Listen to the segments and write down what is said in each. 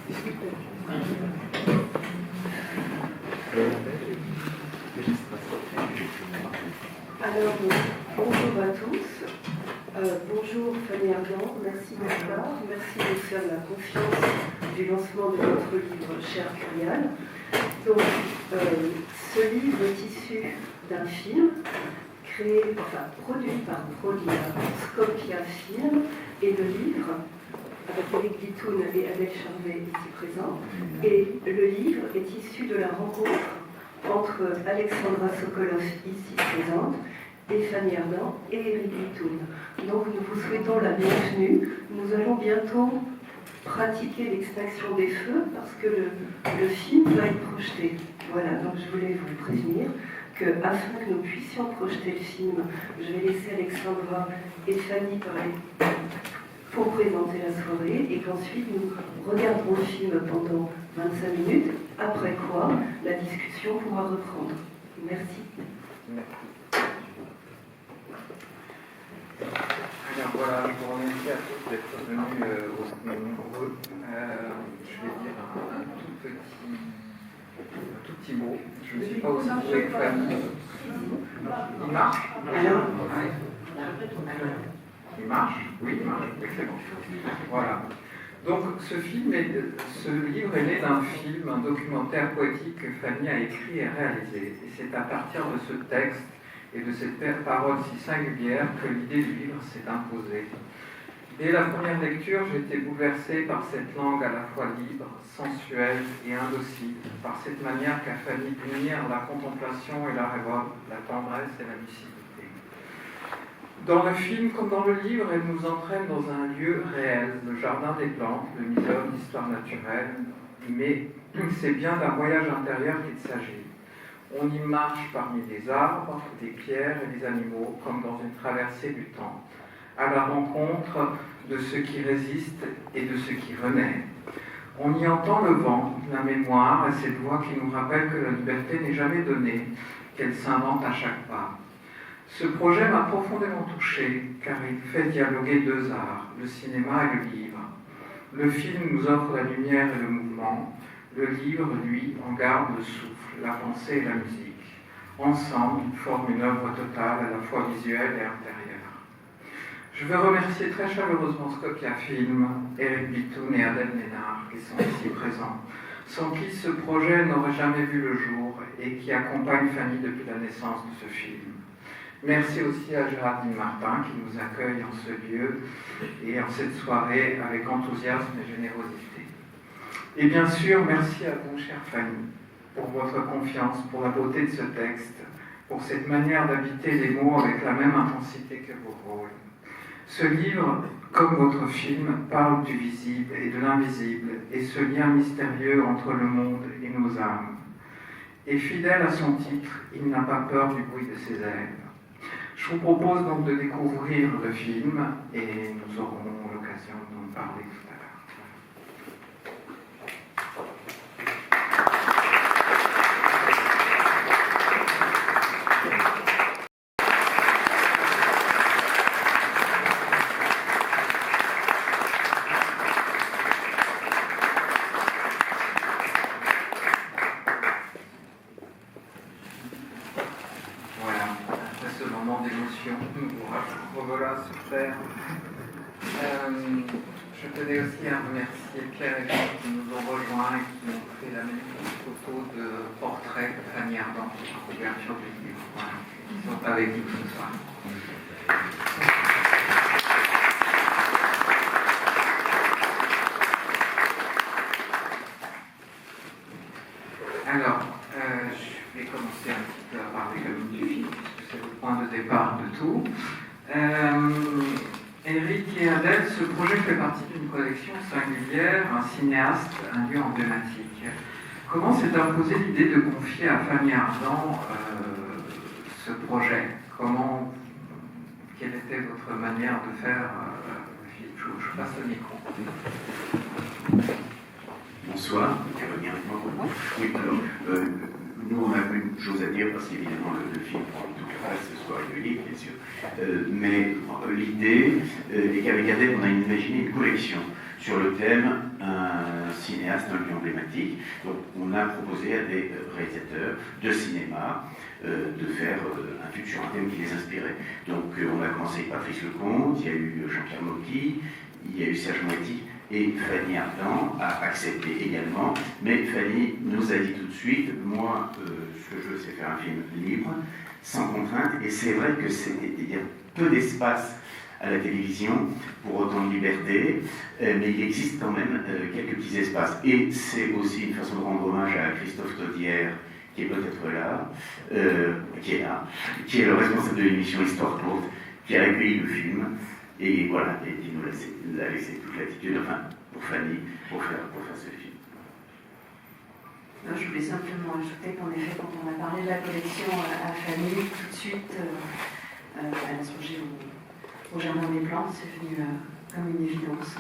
Alors, bonjour à tous. Bonjour Fanny Ardant, merci d'être là. Merci de faire la confiance du lancement de votre livre Cher Curial. Donc, ce livre est issu d'un film produit par Prolia, Scopia Film, et le livre, avec Éric Bitoun et Adèle Charvet ici présents, et le livre est issu de la rencontre entre Alexandra Sokolov, ici présente, et Fanny Ardant et Éric Bitoun. Donc nous vous souhaitons la bienvenue. Nous allons bientôt pratiquer l'extinction des feux parce que le film va être projeté. Voilà, donc je voulais vous prévenir afin que nous puissions projeter le film, je vais laisser Alexandra et Fanny parler pour présenter la soirée et qu'ensuite nous regarderons le film pendant 25 minutes, après quoi la discussion pourra reprendre. Merci. Alors voilà, je vous remercie à tous d'être venus aussi nombreux. Je vais dire un tout petit mot. Je ne suis pas aussi doué que Fanny. Il marche? Il marche? Oui, il marche. Excellent. Voilà. Donc ce livre est né d'un film, un documentaire poétique que Fanny a écrit et réalisé. Et c'est à partir de ce texte et de cette parole si singulière que l'idée du livre s'est imposée. Dès la première lecture, j'ai été bouleversé par cette langue à la fois libre, sensuelle et indocile, par cette manière qu'a Fanny d'unir la contemplation et la révolte, la tendresse et la lucidité. Dans le film comme dans le livre, elle nous entraîne dans un lieu réel, le jardin des plantes, le muséum d'histoire naturelle, mais c'est bien d'un voyage intérieur qu'il s'agit. On y marche parmi des arbres, des pierres et des animaux, comme dans une traversée du temps, à la rencontre de ce qui résiste et de ce qui renaît. On y entend le vent, la mémoire et cette voix qui nous rappelle que la liberté n'est jamais donnée, qu'elle s'invente à chaque pas. Ce projet m'a profondément touché, car il fait dialoguer deux arts, le cinéma et le livre. Le film nous offre la lumière et le mouvement, le livre, lui, en garde le souffle, la pensée et la musique. Ensemble, ils forment une œuvre totale, à la fois visuelle et intérieure. Je veux remercier très chaleureusement Scopia Film, Éric Bitoun et Adèle Ménard, qui sont ici présents, sans qui ce projet n'aurait jamais vu le jour et qui accompagnent Fanny depuis la naissance de ce film. Merci aussi à Géraldine Martin, qui nous accueille en ce lieu et en cette soirée avec enthousiasme et générosité. Et bien sûr, merci à vous, chère Fanny, pour votre confiance, pour la beauté de ce texte, pour cette manière d'habiter les mots avec la même intensité que vos rôles. Ce livre, comme votre film, parle du visible et de l'invisible, et ce lien mystérieux entre le monde et nos âmes. Et fidèle à son titre, il n'a pas peur du bruit de ses ailes. Je vous propose donc de découvrir le film, et nous aurons l'occasion d'en parler tout à l'heure. Revoilà sur Terre. Je tenais aussi à remercier Pierre et Jean qui nous ont rejoints et qui ont fait la magnifique photo de portrait de Fanny Ardant en couverture du livre. Voilà. Ils sont avec nous ce soir. Alors, je vais commencer un petit peu à parler du film, puisque c'est le point de départ de tout. Éric et Adèle, ce projet fait partie d'une collection singulière, un cinéaste, un lieu emblématique. Comment s'est imposée l'idée de confier à Fanny Ardant ce projet? Quelle était votre manière de faire le film? Je passe le micro. Bonsoir, vous pouvez revenir avec moi. Oui, alors, nous on a une chose à dire parce qu'évidemment le film prend toute la place ce soir et le livre bien sûr. Mais l'idée est qu'avec Adèle on a imaginé une collection sur le thème un cinéaste cinéaste, un lieu emblématique. Donc on a proposé à des réalisateurs de cinéma de faire un film sur un thème qui les inspirait. Donc on a commencé avec Patrice Lecomte, il y a eu Jean-Pierre Mocky, il y a eu Serge Moiti, et Fanny Ardant a accepté également. Mais Fanny nous a dit tout de suite, moi, ce que je veux, c'est faire un film libre, sans contrainte, et c'est vrai que il y a peu d'espace à la télévision pour autant de liberté, mais il existe quand même quelques petits espaces. Et c'est aussi une façon de rendre hommage à Christophe Taudière, qui est peut-être là, qui est là, qui est le responsable de l'émission Histoire courte, qui a accueilli le film, et voilà, et qui nous a laissé toute l'attitude, enfin, pour Fanny, pour faire ce film. Non, je voulais simplement ajouter qu'en effet, quand on a parlé de la collection à Fanny, tout de suite, elle a songé au Jardin des Plantes, c'est venu comme une évidence.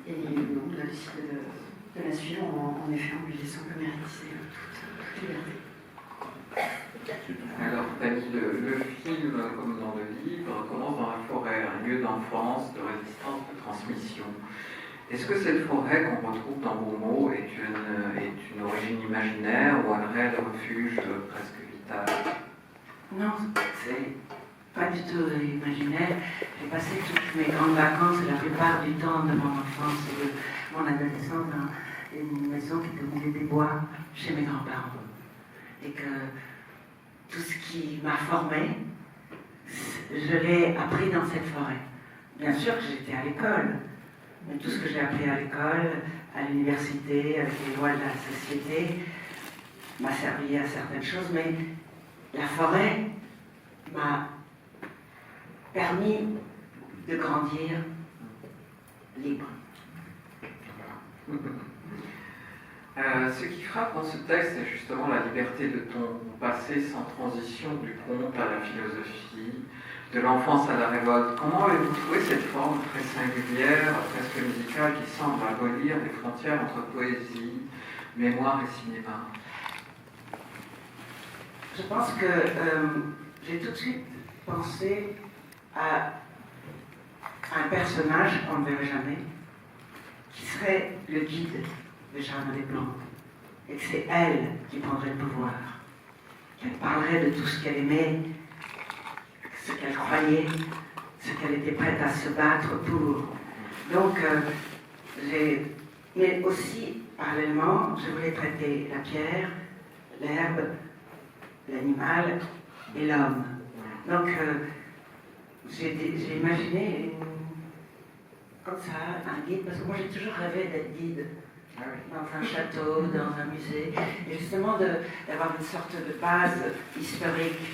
Et on a décidé de la suivre, en effet, en lui laissant comme héritier toute liberté. Alors, Fanny, le film, comme dans le livre, commence dans la forêt, un lieu d'enfance, de résistance, de transmission. Est-ce que cette forêt qu'on retrouve dans vos mots est une origine imaginaire ou un réel refuge presque vital? Non, c'est pas du tout imaginaire. J'ai passé toutes mes grandes vacances et la plupart du temps de mon enfance et de mon adolescence dans une maison qui était au milieu des bois chez mes grands-parents. Et que tout ce qui m'a formé, je l'ai appris dans cette forêt. Bien sûr que j'étais à l'école, mais tout ce que j'ai appris à l'école, à l'université, avec les lois de la société, m'a servi à certaines choses, mais la forêt m'a permis de grandir libre. Ce qui frappe dans ce texte, c'est justement la liberté de ton passé sans transition du conte à la philosophie, de l'enfance à la révolte. Comment avez-vous trouvé cette forme très singulière, presque musicale, qui semble abolir les frontières entre poésie, mémoire et cinéma? Je pense que j'ai tout de suite pensé à un personnage qu'on ne verrait jamais, qui serait le guide de Jardin des Plantes, et que c'est elle qui prendrait le pouvoir, qu'elle parlerait de tout ce qu'elle aimait, ce qu'elle croyait, ce qu'elle était prête à se battre pour. Donc, mais aussi, parallèlement, je voulais traiter la pierre, l'herbe, l'animal et l'homme. Donc, j'ai imaginé comme ça, un guide, parce que moi j'ai toujours rêvé d'être guide. Dans un château, dans un musée, et justement d'avoir une sorte de base historique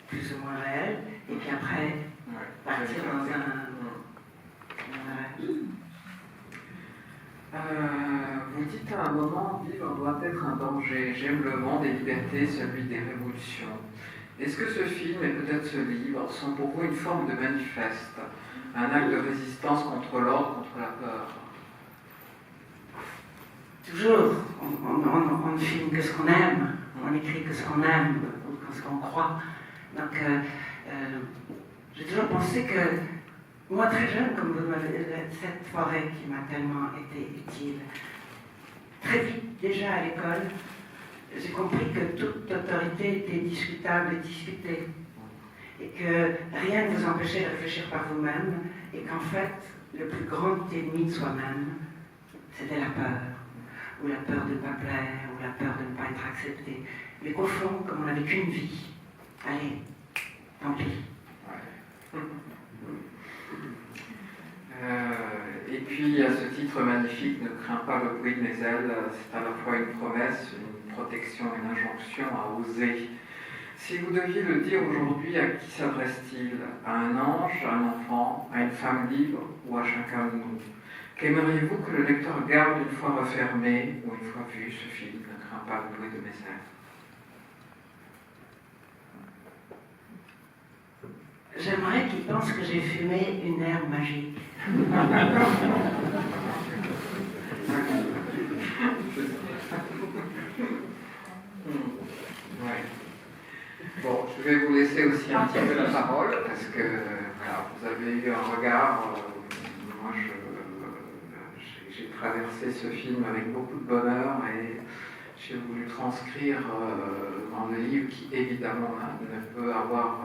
plus ou moins réelle, et puis après partir dans un rêve. Vous dites à un moment, vivre doit être un danger. J'aime le vent des libertés, celui des révolutions. Est-ce que ce film et peut-être ce livre sont pour vous une forme de manifeste, un acte de résistance contre l'ordre, contre la peur? Toujours, on ne filme que ce qu'on aime, on écrit que ce qu'on aime, ou que ce qu'on croit. Donc, j'ai toujours pensé que, moi très jeune, comme vous m'avez dit, cette forêt qui m'a tellement été utile, très vite, déjà à l'école, j'ai compris que toute autorité était discutable et discutée. Et que rien ne vous empêchait de réfléchir par vous-même, et qu'en fait, le plus grand ennemi de soi-même, c'était la peur. Ou la peur de ne pas plaire, ou la peur de ne pas être accepté. Mais qu'au fond, comme on n'avait qu'une vie, allez, tant pis. Et puis, à ce titre magnifique, ne crains pas le bruit de mes ailes, c'est à la fois une promesse, une protection, une injonction à oser. Si vous deviez le dire aujourd'hui, à qui s'adresse-t-il? À un ange, à un enfant, à une femme libre ou à chacun de nous? Qu'aimeriez-vous que le lecteur garde une fois refermé ou une fois vu ce film? Ne crains pas le bruit de mes ailes. J'aimerais qu'il pense que j'ai fumé une herbe magique. Ouais. Bon, je vais vous laisser aussi un petit peu la parole parce que voilà, vous avez eu un regard. Moi, j'ai traversé ce film avec beaucoup de bonheur et j'ai voulu transcrire dans le livre qui évidemment ne peut avoir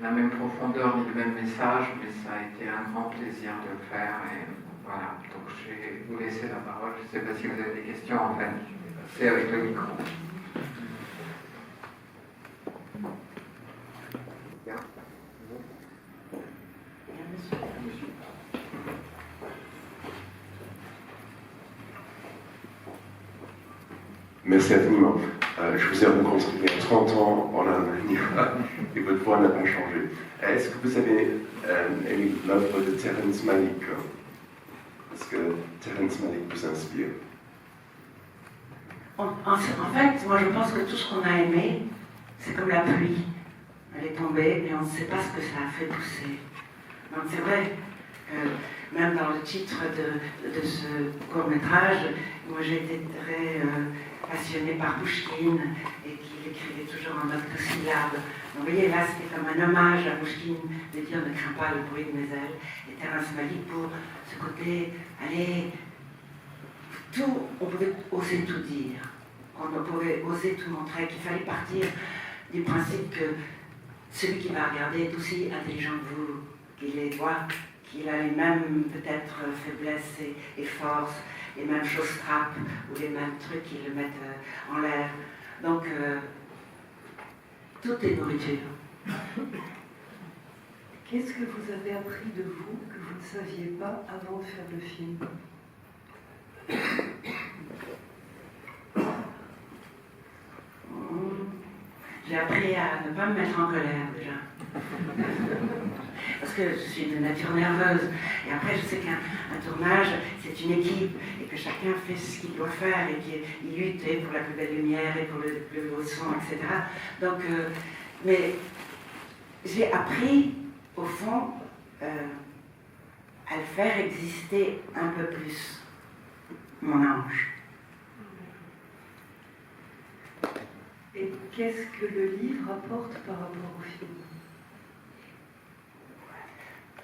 la même profondeur ni le même message, mais ça a été un grand plaisir de le faire et voilà, donc je vais vous laisser la parole. Je ne sais pas si vous avez des questions en fait, je vais passer avec le micro. Merci infiniment. Je vous ai rencontré il y a 30 ans en Allemagne et votre voix n'a pas changé. Est-ce que vous avez aimé l'œuvre de Terrence Malick? Est-ce que Terrence Malick vous inspire? En fait, moi je pense que tout ce qu'on a aimé, c'est comme la pluie. Elle est tombée, mais on ne sait pas ce que ça a fait pousser. Donc c'est vrai que même dans le titre de ce court-métrage, moi j'ai été très passionnée par Pouchkine et qu'il écrivait toujours en octosyllabes. Donc vous voyez, là c'était comme un hommage à Pouchkine de dire ne crains pas le bruit de mes ailes. Et Terrence Malick pour ce côté, allez, tout, on pouvait oser tout dire. On pouvait oser tout montrer, qu'il fallait partir du principe que celui qui va regarder est aussi intelligent que vous, qu'il les voit, qu'il a les mêmes peut-être faiblesses et forces, les mêmes choses trappes ou les mêmes trucs qui le mettent en l'air. Donc, tout est nourriture. Qu'est-ce que vous avez appris de vous que vous ne saviez pas avant de faire le film? J'ai appris à ne pas me mettre en colère déjà. Parce que je suis de nature nerveuse. Et après, je sais qu'un tournage, c'est une équipe et que chacun fait ce qu'il doit faire et qu'il lutte et pour la plus belle lumière et pour le plus beau son, etc. Donc, mais j'ai appris, au fond, à le faire exister un peu plus, mon ange. Et qu'est-ce que le livre apporte par rapport au film?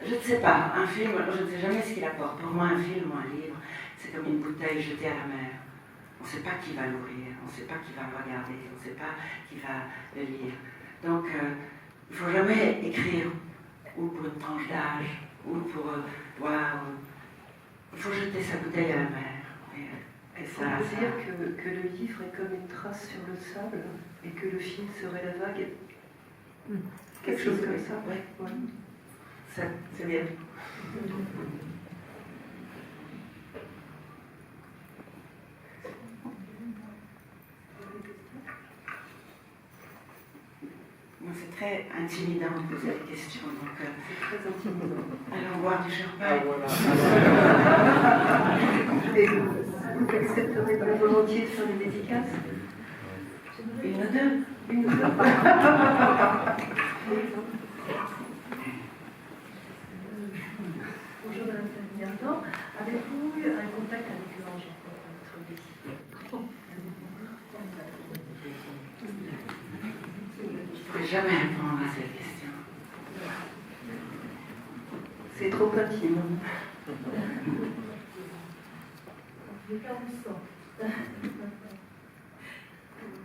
Je ne sais pas, un film, je ne sais jamais ce qu'il apporte. Pour moi, un film ou un livre, c'est comme une bouteille jetée à la mer. On ne sait pas qui va l'ouvrir, on ne sait pas qui va le regarder, on ne sait pas qui va le lire. Donc, il ne faut jamais écrire ou pour une tranche d'âge, ou pour voir. Il faut jeter sa bouteille à la mer. Et ça veut dire que le livre est comme une trace sur le sable et que le film serait la vague. Quelque chose comme ça. Oui. Ouais. C'est bien. Moi, c'est très intimidant de poser des questions. Donc, c'est très intimidant. Allons boire du champagne. Et vous accepterez pas volontiers de faire des dédicaces? Une ou deux. Une ou deux. Bonjour Madame Fermiardon, avez-vous eu un contact avec l'ange votre décideur? Je ne pourrais jamais répondre à cette question. C'est trop intime.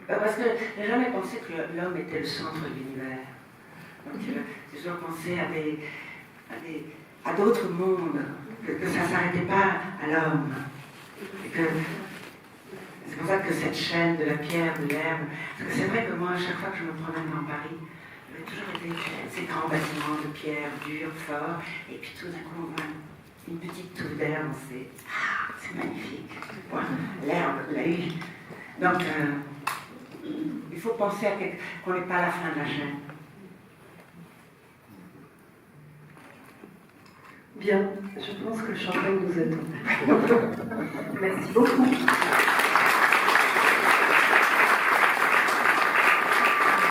Parce que je n'ai jamais pensé que l'homme était le centre de l'univers. Donc j'ai toujours pensé à d'autres mondes, que ça ne s'arrêtait pas à l'homme. Et que c'est pour ça que cette chaîne de la pierre, de l'herbe, parce que c'est vrai que moi, à chaque fois que je me promène dans Paris, j'avais toujours été ces grands bâtiments de pierre durs, forts, et puis tout d'un coup, on voit une petite touffe d'herbe, c'est magnifique. Voilà, l'herbe, la eu. Donc, il faut penser qu'on n'est pas à la fin de la chaîne. Bien, je pense que le champagne nous attend. Merci beaucoup.